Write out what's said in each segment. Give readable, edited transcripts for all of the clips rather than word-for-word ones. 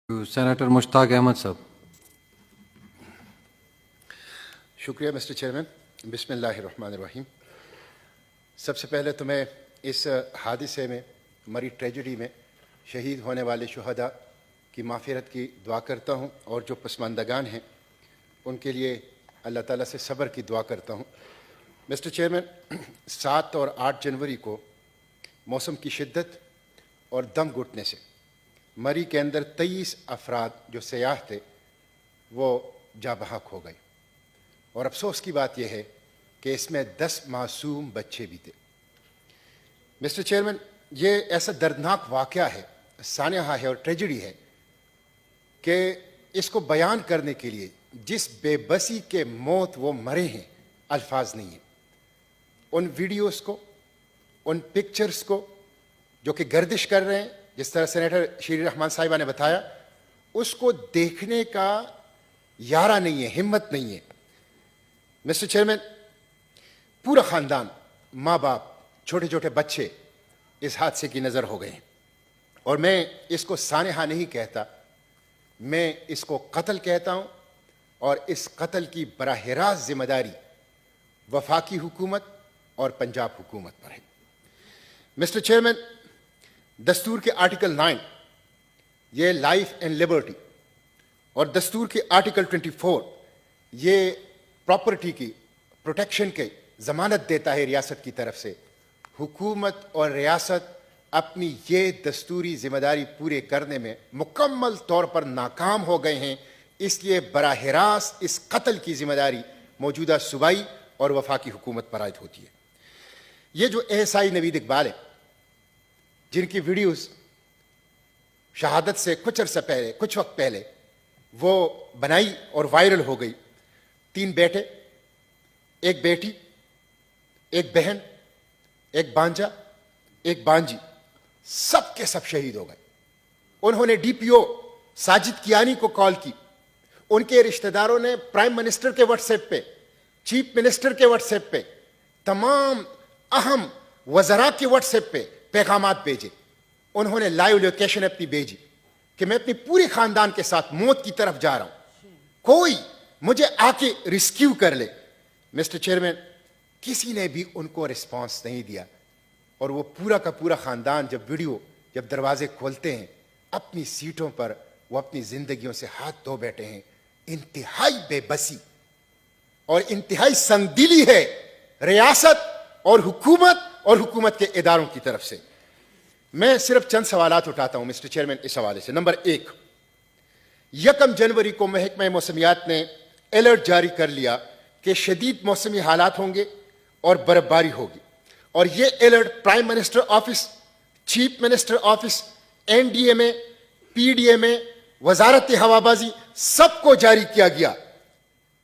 Senator Mushtaq Ahmed sahab. شکریہ mister chairman. بسم اللہ الرحمن الرحیم. سب سے پہلے تو میں اس حادثے میں مری ٹریجڈی میں شہید ہونے والے شہداء کی مغفرت کی دعا کرتا ہوں اور جو پسماندگان ہیں ان کے لیے اللہ تعالیٰ سے صبر کی دعا کرتا ہوں. مسٹر چیئرمین، 7 اور 8 جنوری کو موسم کی شدت اور دم گھٹنے سے مری کے اندر 23 افراد جو سیاح تھے وہ جاں بحق ہو گئے، اور افسوس کی بات یہ ہے کہ اس میں 10 معصوم بچے بھی تھے. مسٹر چیئرمین، یہ ایسا دردناک واقعہ ہے، سانحہ ہے اور ٹریجڈی ہے کہ اس کو بیان کرنے کے لیے جس بے بسی کے موت وہ مرے ہیں الفاظ نہیں ہیں. ان ویڈیوز کو، ان پکچرز کو جو کہ گردش کر رہے ہیں، جس طرح سینیٹر شیری رحمان صاحبہ نے بتایا، اس کو دیکھنے کا یارہ نہیں ہے، ہمت نہیں ہے. مسٹر چیئرمین، پورا خاندان، ماں باپ، چھوٹے چھوٹے بچے اس حادثے کی نظر ہو گئے ہیں، اور میں اس کو سانحہ نہیں کہتا، میں اس کو قتل کہتا ہوں، اور اس قتل کی براہ راست ذمہ داری وفاقی حکومت اور پنجاب حکومت پر ہے. مسٹر چیئرمین، دستور کے آرٹیکل 9 یہ لائف اینڈ لبرٹی، اور دستور کے آرٹیکل 24 یہ پراپرٹی کی پروٹیکشن کے ضمانت دیتا ہے ریاست کی طرف سے. حکومت اور ریاست اپنی یہ دستوری ذمہ داری پورے کرنے میں مکمل طور پر ناکام ہو گئے ہیں، اس لیے براہ راست اس قتل کی ذمہ داری موجودہ صوبائی اور وفاقی حکومت پر عائد ہوتی ہے. یہ جو ASI نوید اقبال ہے، جن کی ویڈیوز شہادت سے کچھ وقت پہلے وہ بنائی اور وائرل ہو گئی، 3 بیٹے، 1 بیٹی، 1 بہن، 1 بانجا، 1 بانجی، سب کے سب شہید ہو گئے. انہوں نے DPO ساجد کیانی کو کال کی، ان کے رشتہ داروں نے پرائم منسٹر کے واٹس ایپ پہ، چیف منسٹر کے واٹس ایپ پہ، تمام اہم وزراء کے واٹس ایپ پہ پیغامات بھیجے. انہوں نے لائیو لوکیشن اپنی بھیجی کہ میں اپنی پوری خاندان کے ساتھ موت کی طرف جا رہا ہوں، کوئی مجھے آ کے ریسکیو کر لے. مسٹر چیئرمین، کسی نے بھی ان کو رسپانس نہیں دیا، اور وہ پورا کا پورا خاندان جب دروازے کھولتے ہیں اپنی سیٹوں پر وہ اپنی زندگیوں سے ہاتھ دھو بیٹھے ہیں. انتہائی بے بسی اور انتہائی سنگدلی ہے ریاست اور حکومت کے اداروں کی طرف سے. میں صرف چند سوالات اٹھاتا ہوں مسٹر چیئرمین اس حوالے سے. نمبر 1، 1 جنوری کو محکمہ موسمیات نے الرٹ جاری کر لیا کہ شدید موسمی حالات ہوں گے اور برف باری ہوگی، اور یہ alert prime minister office, chief minister office, NDMA، PDMA، وزارت ہوابازی، سب کو جاری کیا گیا.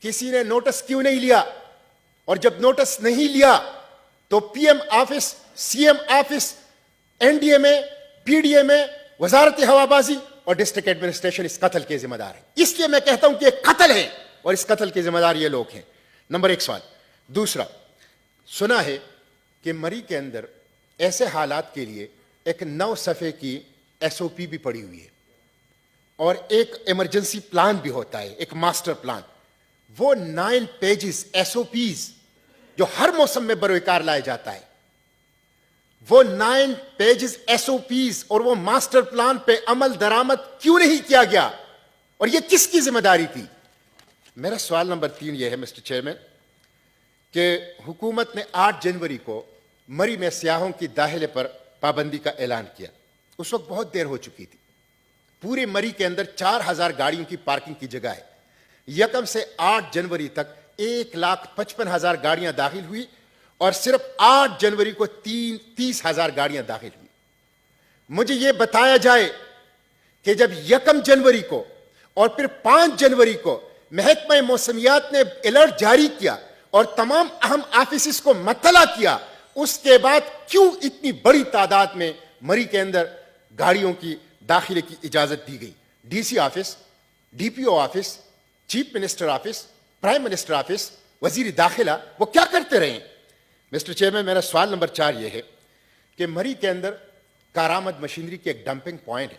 کسی نے نوٹس کیوں نہیں لیا؟ اور جب نوٹس نہیں لیا تو PM office, CM office, NDMA، PDMA، وزارت ہوابازی اور ڈسٹرکٹ ایڈمنسٹریشن اس قتل کے ذمہ دار ہیں. اس لیے میں کہتا ہوں کہ یہ قتل ہے اور اس قتل کے ذمہ دار یہ لوگ ہیں. نمبر 1 سوال. دوسرا، سنا ہے کہ مری کے اندر ایسے حالات کے لیے ایک 9 صفحے کی SOP بھی پڑی ہوئی ہے، اور ایک ایمرجنسی پلان بھی ہوتا ہے، ایک ماسٹر پلان. وہ 9 پیجز SOPs جو ہر موسم میں بروکار لائے جاتا ہے، وہ 9 پیجز SOPs اور وہ ماسٹر پلان پہ عمل درآمد کیوں نہیں کیا گیا، اور یہ کس کی ذمہ داری تھی؟ میرا سوال نمبر 3 یہ ہے مسٹر چیئرمین کہ حکومت نے 8 جنوری کو مری میں سیاحوں کی داخلے پر پابندی کا اعلان کیا. اس وقت بہت دیر ہو چکی تھی. پورے مری کے اندر 4000 گاڑیوں کی پارکنگ کی جگہ ہے. 1 سے 8 جنوری تک 1,55,000 گاڑیاں داخل ہوئی، اور صرف 8 جنوری کو 30,000 گاڑیاں داخل ہوئی. مجھے یہ بتایا جائے کہ جب 1 جنوری کو اور پھر 5 جنوری کو محکمہ موسمیات نے الرٹ جاری کیا اور تمام اہم آفیسز کو مطلع کیا، اس کے بعد کیوں اتنی بڑی تعداد میں مری کے اندر گاڑیوں کی داخلے کی اجازت دی گئی؟ DC office, DPO office, chief minister office, prime minister office, وزیر داخلہ، وہ کیا کرتے رہے ہیں؟ مسٹر چیئرمین، میرا سوال نمبر 4 یہ ہے کہ مری کے اندر کارآمد مشینری کی ایک ڈمپنگ پوائنٹ ہے،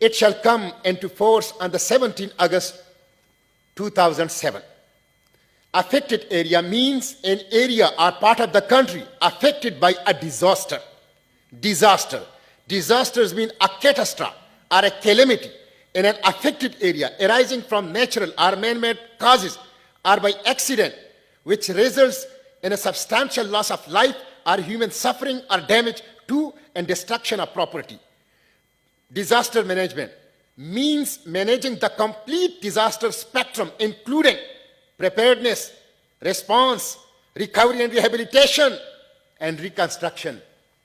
It shall come into force on the 17th August 2007. Affected area means an area or part of the country affected by a disaster. Disaster. Disasters mean a catastrophe or a calamity in an affected area arising from natural or man-made causes or by accident, which results in a substantial loss of life or human suffering or damage to and destruction of property. Disaster management means managing the complete disaster spectrum, including preparedness, response, recovery and rehabilitation, and reconstruction.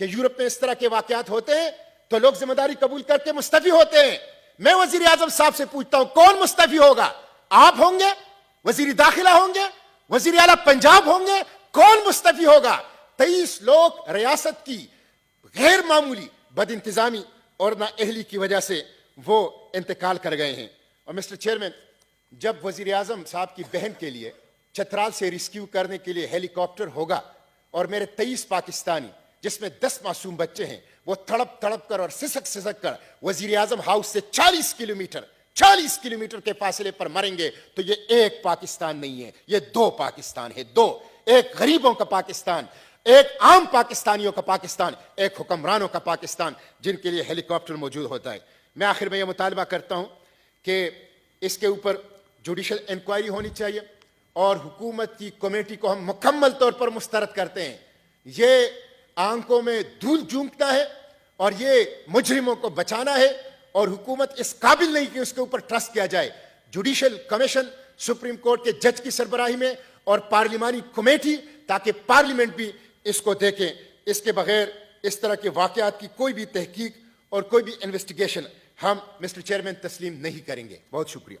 کہ Europe میں اس طرح کے واقعات ہوتے ہیں تو لوگ ذمہ داری قبول کر کے مستعفی ہوتے ہیں. میں وزیر اعظم صاحب سے پوچھتا ہوں کون مستعفی ہوگا؟ آپ ہوں گے؟ وزیر داخلہ ہوں گے؟ وزیر اعلیٰ پنجاب ہوں گے؟ کون مستعفی ہوگا؟ 23 لوگ ریاست کی غیر معمولی بد انتظامی اور نااہلی کی وجہ سے وہ انتقال کر گئے ہیں. اور مسٹر چیئرمین، جب وزیر اعظم صاحب کی بہن کے لیے چترال سے ریسکیو کرنے کے لیے ہیلی کاپٹر ہوگا اور میرے 23 پاکستانی جس میں 10 معصوم بچے ہیں وہ تڑپ تڑپ کر اور سسک کر وزیر اعظم ہاؤس سے 40 کلومیٹر کے فاصلے پر مریں گے تو یہ ایک پاکستان نہیں ہے، یہ 2 پاکستان ہے. 2، ایک غریبوں کا پاکستان، ایک عام پاکستانیوں کا پاکستان، ایک حکمرانوں کا پاکستان جن کے لیے ہیلی کاپٹر موجود ہوتا ہے. میں آخر میں یہ مطالبہ کرتا ہوں کہ اس کے اوپر جوڈیشل انکوائری ہونی چاہیے اور حکومت کی کمیٹی کو ہم مکمل طور پر مسترد کرتے ہیں. یہ آنکھوں میں دھول جھونکتا ہے اور یہ مجرموں کو بچانا ہے اور حکومت اس قابل نہیں کہ اس کے اوپر ٹرسٹ کیا جائے. جوڈیشل کمیشن سپریم کورٹ کے جج کی سربراہی میں اور پارلیمانی کمیٹی تاکہ پارلیمنٹ بھی اس کو دیکھیں. اس کے بغیر اس طرح کے واقعات کی کوئی بھی تحقیق اور کوئی بھی انویسٹیگیشن ہم مسٹر چیئرمین تسلیم نہیں کریں گے. بہت شکریہ.